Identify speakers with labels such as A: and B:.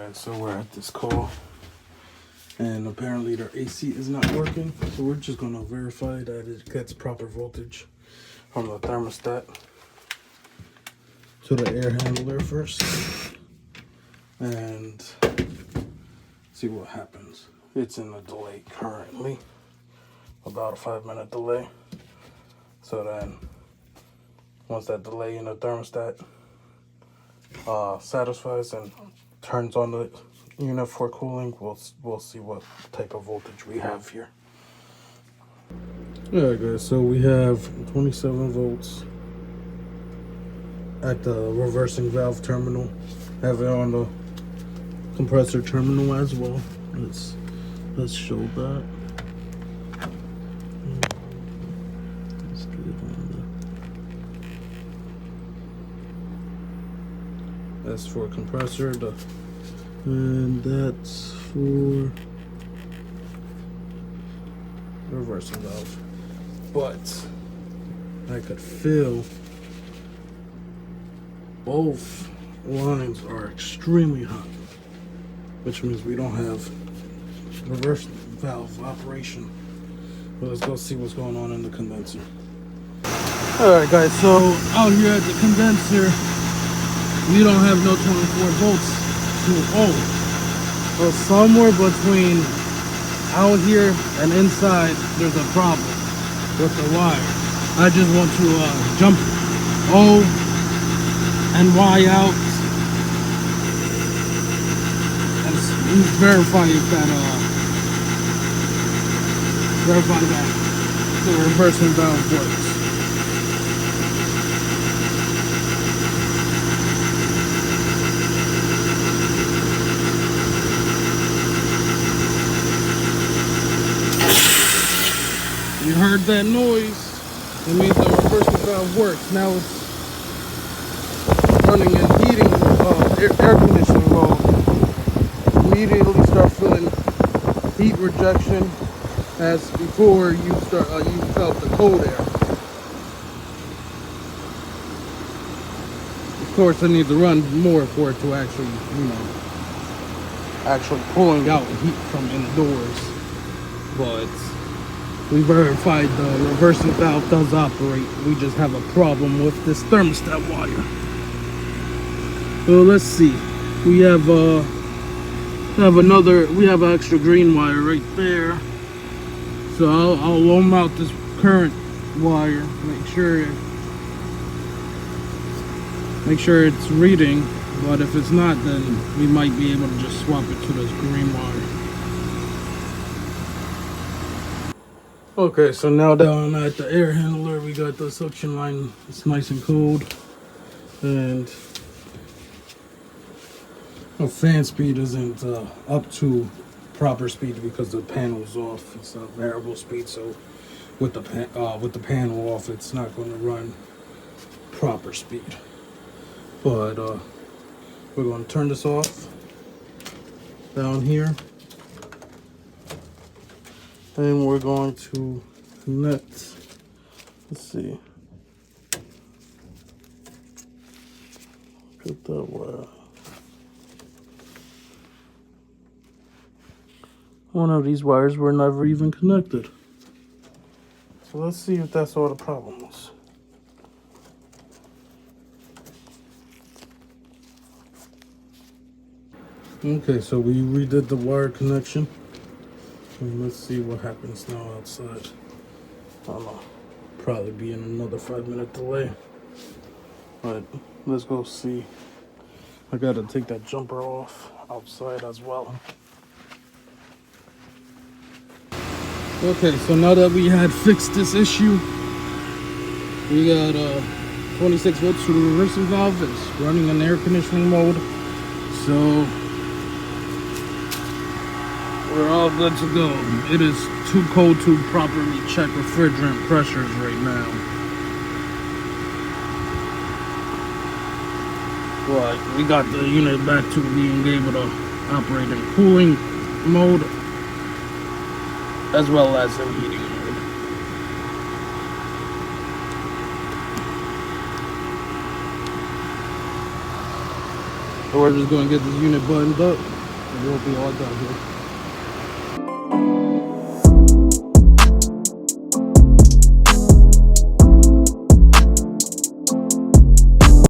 A: Alright, so we're at this call, and apparently their AC is not working, so we're just gonna verify that it gets proper voltage from the thermostat to the air handler first, and see what happens. It's in a delay currently, about a 5-minute delay. So then, once that delay in the thermostat satisfies and turns on the unit for cooling, we'll see what type of voltage we have here. Alright guys, so we have 27 volts at the reversing valve terminal. Have it on the compressor terminal as well. Let's show that. Let's get on there. That's for compressor, and that's for reversing valve. But I could feel both lines are extremely hot, which means we don't have reverse valve operation. But let's go see what's going on in the condenser. Alright guys, so out here at the condenser, we don't have no 24 volts to so somewhere between out here and inside, there's a problem with the wire. I just want to jump O and Y out and verify if that the reversing valve works. You heard that noise? It means the reversing valve works. Now it's running in heating, air conditioning mode. Immediately start feeling heat rejection, as before you felt the cold air. Of course, I need to run more for it to actually, actually pulling out heat from indoors. But we verified the reversing valve does operate. We just have a problem with this thermostat wire. So let's see. We have an extra green wire right there. So I'll loam out this current wire, make sure it's reading. But if it's not, then we might be able to just swap it to this green wire. Okay, so now down at the air handler, we got the suction line. It's nice and cold, and the fan speed isn't up to proper speed because the panel's off. It's a variable speed, so with the panel off, it's not going to run proper speed. But we're going to turn this off down here. And we're going to connect, let's see, get that wire. One of these wires were never even connected. So let's see if that's all the problem is. Okay, so we redid the wire connection. And let's see what happens now outside. I don't know, probably be in another 5-minute delay. But let's go see. I gotta take that jumper off outside as well. Okay, so now that we had fixed this issue, we got 26 volts to the reversing valve. It's running in air conditioning mode. So we're all good to go. It is too cold to properly check refrigerant pressures right now. But we got the unit back to being able to operate in cooling mode as well as in heating mode. So we're just going to get this unit buttoned up. and we'll be all done here.